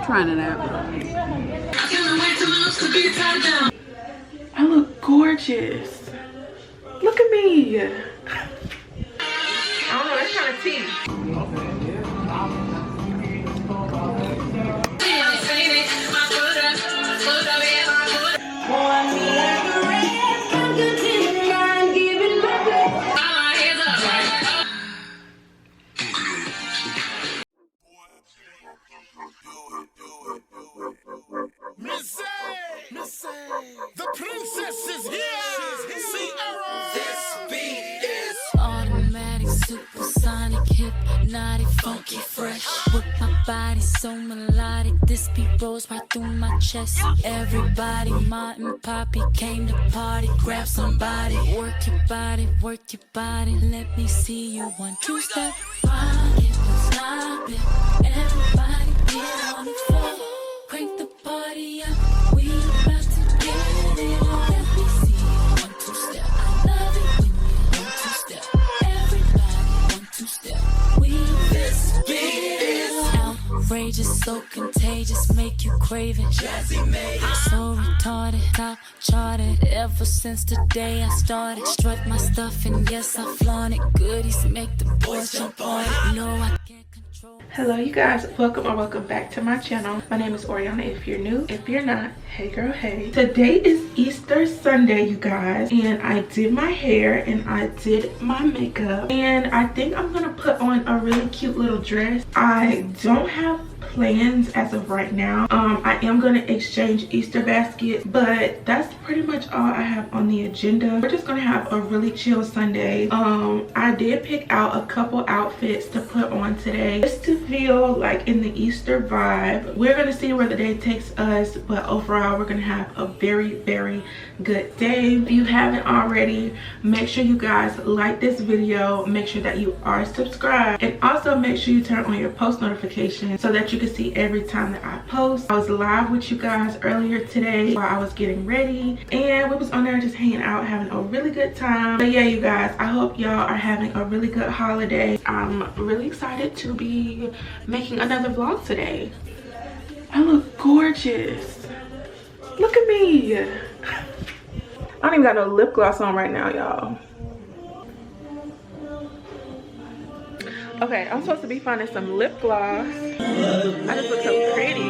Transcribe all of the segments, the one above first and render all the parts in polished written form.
trying it out. I look gorgeous. Look at me. I don't know, that's kind of tea. The princess is here. Sierra. This beat is automatic, supersonic, hypnotic, funky, fresh. With my body so melodic, this beat rolls right through my chest. Everybody, Martin, Poppy came to party. Grab somebody, work your body, work your body. Let me see you 1, 2 step. Rock it, stop it. Everybody get on the floor. Crank the party up. We about to get it on. Let me see you 1, 2 step. I love it when you 1, 2 step. Everybody 1, 2 step. We this beat is outrageous, so contagious, make you crave it. Jazzy made it. So retarded, top charted. Ever since the day I started, strut my stuff and yes I flaunt it. Goodies make the boys jump on it. No, I can't control. Hello you guys, welcome or welcome back to my channel. My name is Oriana. If you're new, if you're not, hey girl, hey. Today is Easter Sunday, you guys, and I did my hair and I did my makeup, and I think I'm gonna put on a really cute little dress. I don't have plans as of right now. I am gonna exchange Easter baskets, but that's pretty much all I have on the agenda. We're just gonna have a really chill Sunday. I did pick out a couple outfits to put on today just to feel like in the Easter vibe. We're gonna see where the day takes us, but overall we're gonna have a very good day. If you haven't already, make sure you guys like this video, make sure that you are subscribed, and also make sure you turn on your post notifications so that you can see every time that I post. I was live with you guys earlier today while I was getting ready, and we was on there just hanging out, having a really good time. But yeah, you guys, I hope y'all are having a really good holiday. I'm really excited to be making another vlog today. I look gorgeous. Look at me. I don't even got no lip gloss on right now, y'all. Okay, I'm supposed to be finding some lip gloss. I just look so pretty.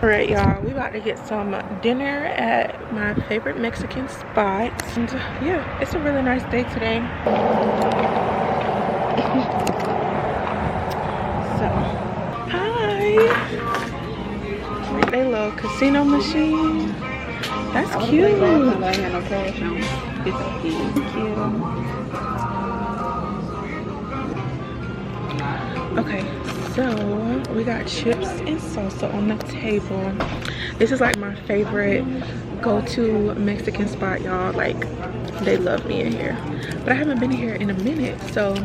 All right, y'all, we about to get some dinner at my favorite Mexican spot. And yeah, it's a really nice day today. So, hi. They little casino machine. That's cute. Thank you. Okay, so we got chips and salsa on the table. This is like my favorite go-to Mexican spot, y'all. Like, they love me in here, but I haven't been here in a minute, so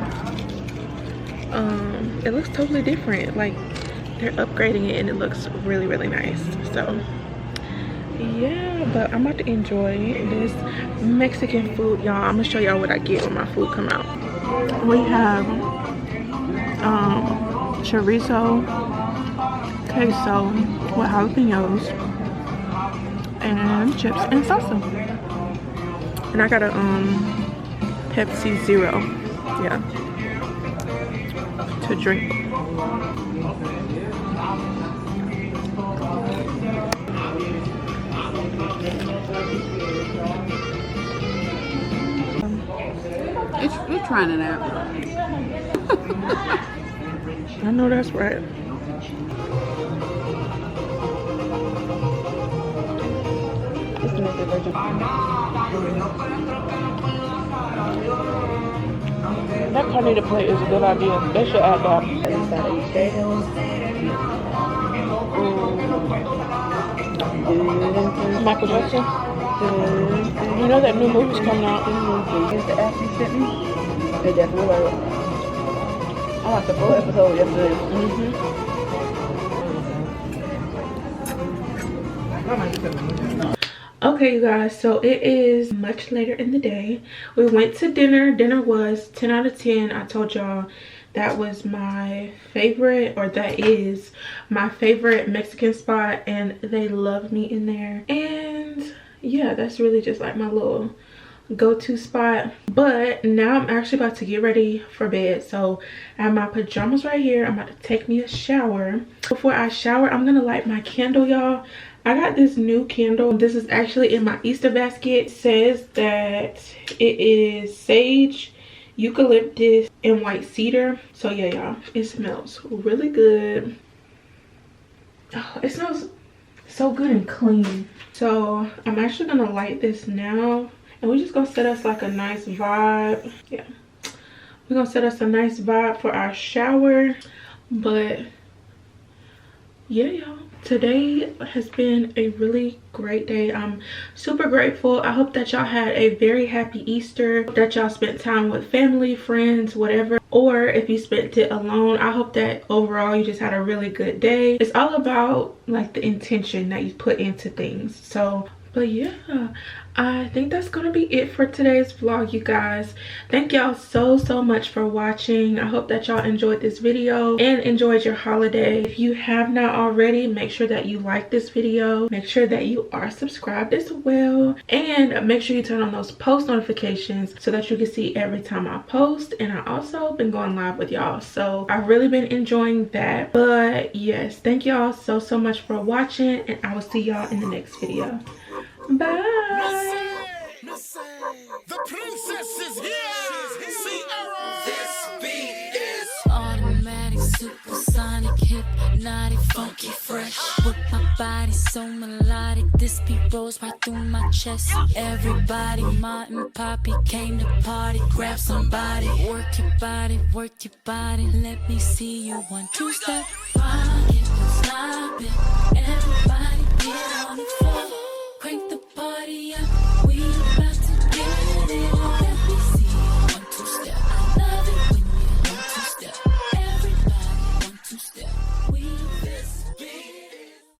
it looks totally different. Like, they're upgrading it and it looks really nice. So yeah, but I'm about to enjoy this Mexican food, y'all. I'm gonna show y'all what I get when my food come out. We have chorizo, queso with jalapenos, and chips and salsa. And I got a Pepsi Zero, yeah, to drink. It's trying it out. I know that's right. That carnita plate is a good idea. They should add that. Michael Jackson. You know that new movie's coming out. Is the app you sent me? They definitely love it. I watched the full episode yesterday. Okay, you guys, so it is much later in the day. We went to dinner. Dinner was 10 out of 10. I told y'all that was my favorite, or that is my favorite Mexican spot, and they loved me in there. And yeah, that's really just like my little go-to spot. But now I'm actually about to get ready for bed. So I have my pajamas right here. I'm about to take me a shower. Before I shower, I'm gonna light my candle, y'all. I got this new candle. This is actually in my Easter basket. It says that it is sage, eucalyptus, and white cedar. So yeah, y'all, it smells really good. Oh, it smells so good and clean. So I'm actually gonna light this now, and we're just gonna set us like a nice vibe. Yeah, we're gonna set us a nice vibe for our shower. But yeah, y'all, today has been a really great day. I'm super grateful. I hope that y'all had a very happy Easter, that y'all spent time with family, friends, whatever. Or if you spent it alone, I hope that overall you just had a really good day. It's all about like the intention that you put into things. So but yeah, I think that's gonna be it for today's vlog, you guys. Thank y'all so much for watching. I hope that y'all enjoyed this video and enjoyed your holiday. If you have not already, make sure that you like this video, make sure that you are subscribed as well, and make sure you turn on those post notifications so that you can see every time I post. And I also been going live with y'all, so I've really been enjoying that. But yes, thank y'all so much for watching, and I will see y'all in the next video. Bye. The princess is here. Sierra. This beat is Automatic, supersonic, hypnotic, funky, fresh. With my body so melodic, this beat rolls right through my chest. Everybody, Martin, Poppy came to party. Grab somebody, work your body, work your body. Let me see you 1, 2 step. Rock it, stop it. Everybody get on the floor.